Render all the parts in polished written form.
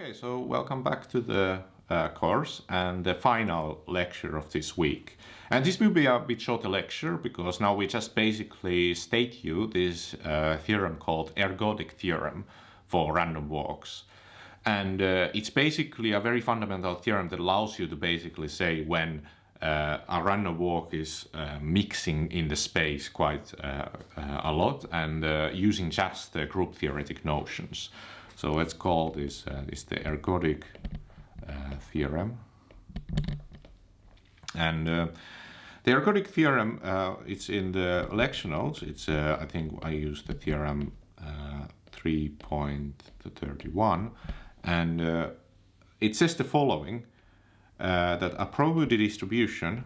Okay, so welcome back to the course and the final lecture of this week. And this will be a bit shorter lecture because now we just basically state you this theorem called Ergodic theorem for random walks. And it's basically a very fundamental theorem that allows you to basically say when a random walk is mixing in the space quite a lot and using just the group theoretic notions. So let's call this the ergodic theorem. And the ergodic theorem, it's in the lecture notes. It's I think I used the theorem 3.31, and it says the following: that a probability distribution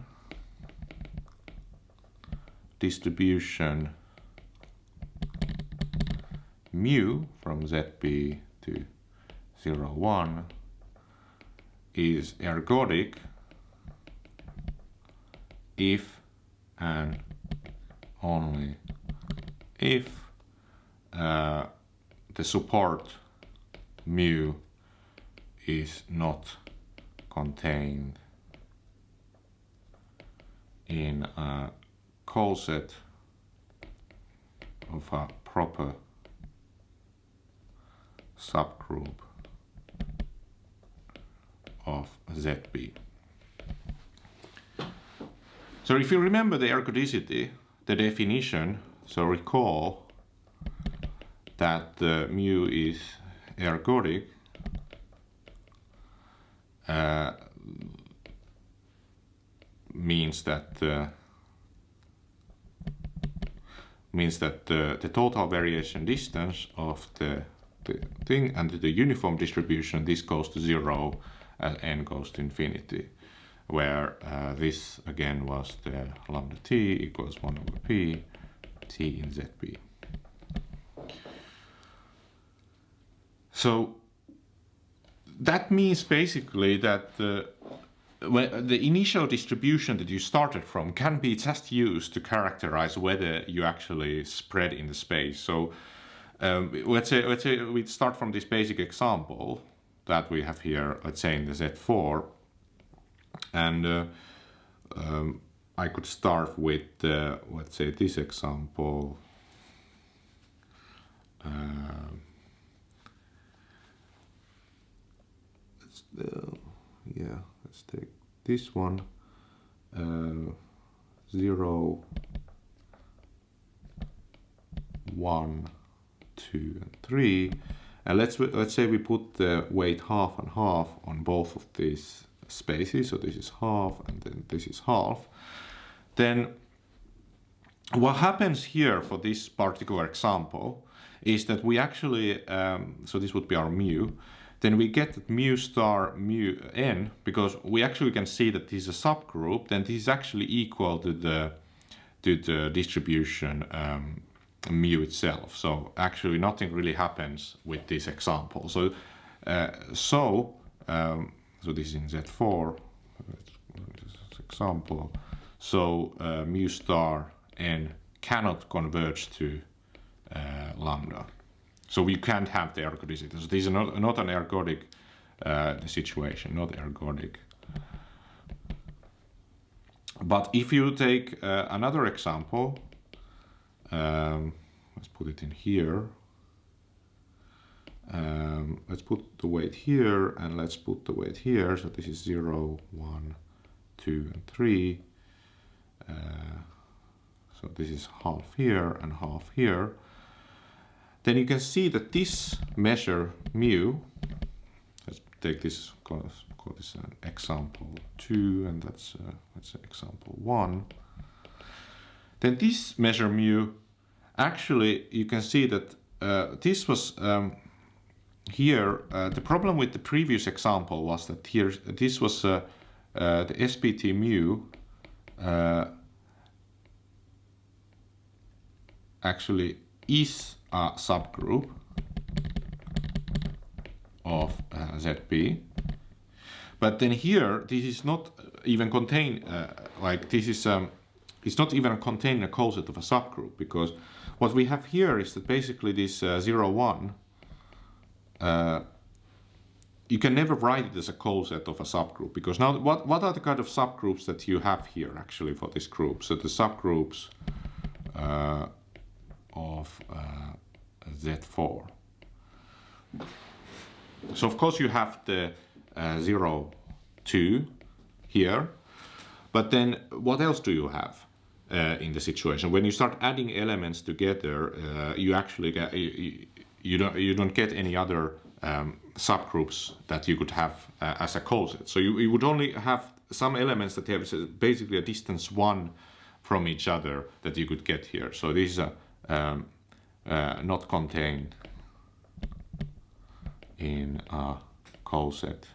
mu from ZB to 0, 1 is ergodic if and only if the support mu is not contained in a coset of a proper subgroup of ZB. So if you remember the ergodicity, the definition, so recall that the mu is ergodic means that the total variation distance of the thing and the uniform distribution, this goes to 0 as n goes to infinity, where this again was the lambda t equals 1 over p t in ZB. So that means basically that when the initial distribution that you started from can be just used to characterize whether you actually spread in the space. So let's say we start from this basic example that we have here, let's say in the Z4, and I could start with let's say this example. Let's take this one, 0, 1, 2, and 3, and let's say we put the weight half and half on both of these spaces. So this is half and then this is half. Then what happens here for this particular example is that we actually so this would be our mu. Then we get that mu star mu n, because we actually can see that this is a subgroup, then this is actually equal to the distribution mu itself. So actually nothing really happens with this example. So so this is in Z4, this example. So mu star n cannot converge to lambda. So we can't have the ergodicity. So this is not an ergodic situation, not ergodic. But if you take another example, let's put it in here. Let's put the weight here and let's put the weight here. So this is 0, 1, 2, and 3. So this is half here and half here. Then you can see that this measure mu, let's take this, call this an example 2, and that's let's say example 1. Then this measure mu, actually you can see that this was here. The problem with the previous example was that here this was the SPT mu actually is a subgroup of ZB, but then here this is not even contain like this is it's not even contained in a coset of a subgroup, because what we have here is that basically this 0, 1 you can never write it as a coset of a subgroup, because now what are the kind of subgroups that you have here actually for this group? So the subgroups of Z4. So of course you have the 0, 2 here, but then what else do you have in the situation? When you start adding elements together, you actually get, you don't get any other subgroups that you could have as a coset. So you would only have some elements that have basically a distance 1 from each other that you could get here. So this is not contained in a coset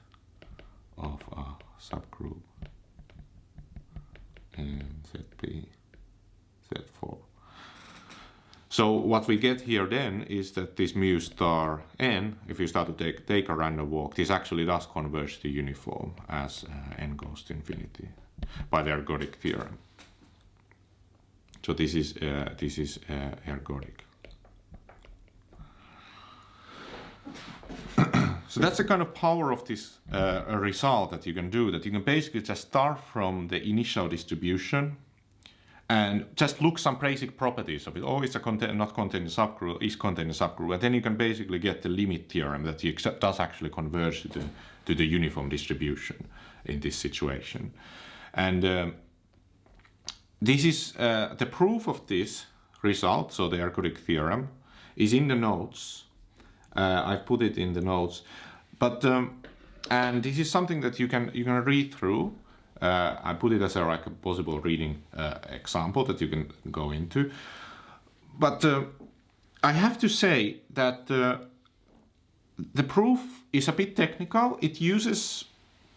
of a subgroup in ZP Z4. So what we get here then is that this mu star n, if you start to take a random walk, this actually does converge to uniform as n goes to infinity by the ergodic theorem. So this is ergodic. So that's the kind of power of this result that you can do, that you can basically just start from the initial distribution and just look some basic properties of it. Oh, it's a not contained in subgroup, is contained in subgroup, and then you can basically get the limit theorem that does actually converge to the uniform distribution in this situation. And this is the proof of this result, so the Ergodic theorem, is in the notes. I've put it in the notes, but and this is something that you can read through. I put it as a possible reading example that you can go into. But I have to say that the proof is a bit technical. It uses,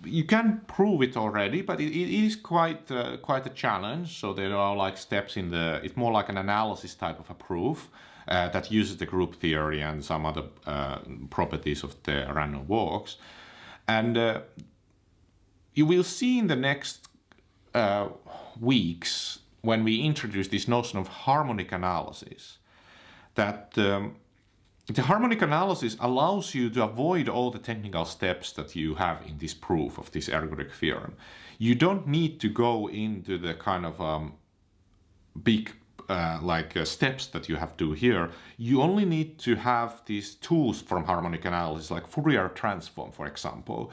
you can prove it already, but it is quite a challenge. So there are like steps in it's more like an analysis type of a proof that uses the group theory and some other properties of the random walks. And you will see in the next weeks, when we introduce this notion of harmonic analysis, that the harmonic analysis allows you to avoid all the technical steps that you have in this proof of this ergodic theorem. You don't need to go into the kind of big steps that you have to do here. You only need to have these tools from harmonic analysis, like Fourier transform, for example,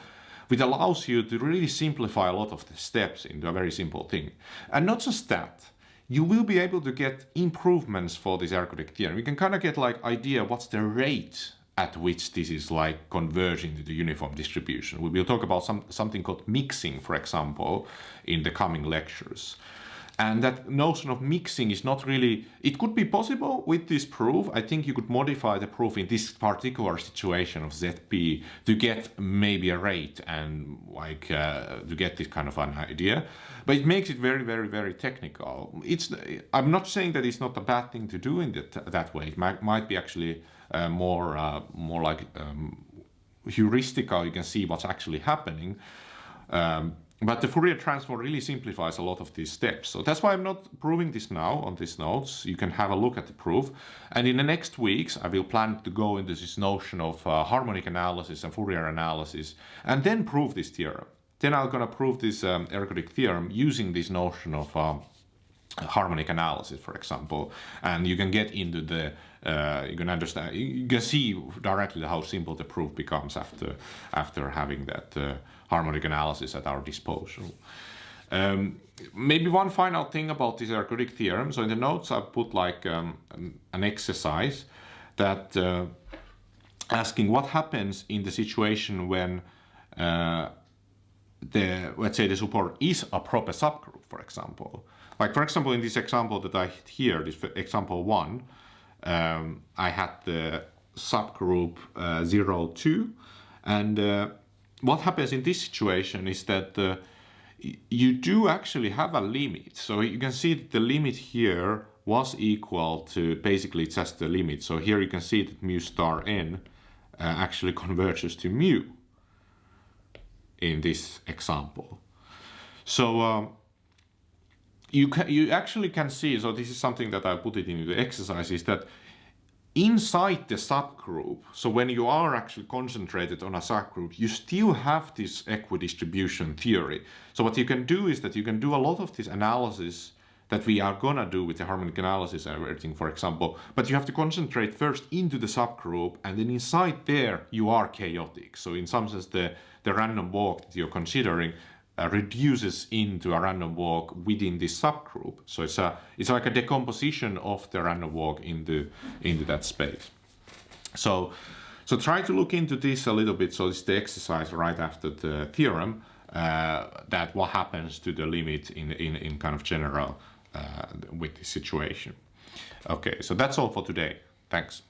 which allows you to really simplify a lot of the steps into a very simple thing. And not just that, you will be able to get improvements for this ergodic theorem. You can kind of get like idea what's the rate at which this is like converging to the uniform distribution. We will talk about something called mixing, for example, in the coming lectures. And that notion of mixing is not really, it could be possible with this proof. I think you could modify the proof in this particular situation of ZP to get maybe a rate and like to get this kind of an idea. But it makes it very, very, very technical. I'm not saying that it's not a bad thing to do in that way. It might be actually more like heuristical. You can see what's actually happening. But the Fourier transform really simplifies a lot of these steps. So that's why I'm not proving this now on these notes. You can have a look at the proof. And in the next weeks, I will plan to go into this notion of harmonic analysis and Fourier analysis, and then prove this theorem. Then I'm going to prove this ergodic theorem using this notion of harmonic analysis, for example. And you can get into the, you can understand, you can see directly how simple the proof becomes after having that harmonic analysis at our disposal. Maybe one final thing about this ergodic theorem. So in the notes I put like an exercise that asking what happens in the situation when let's say the support is a proper subgroup, for example. Like for example in this example that I hit here, this example 1, I had the subgroup 0, 2, and what happens in this situation is that you do actually have a limit. So you can see that the limit here was equal to basically just the limit. So here you can see that mu star n actually converges to mu in this example. So you actually can see, so this is something that I put it into the exercise, is that inside the subgroup, so when you are actually concentrated on a subgroup, you still have this equidistribution theory. So what you can do is that you can do a lot of this analysis that we are gonna do with the harmonic analysis and everything, for example, but you have to concentrate first into the subgroup, and then inside there you are chaotic. So in some sense the random walk that you're considering reduces into a random walk within this subgroup. So it's like a decomposition of the random walk into that space. So try to look into this a little bit. So it's the exercise right after the theorem, that what happens to the limit in kind of general with this situation. Okay, so that's all for today. Thanks.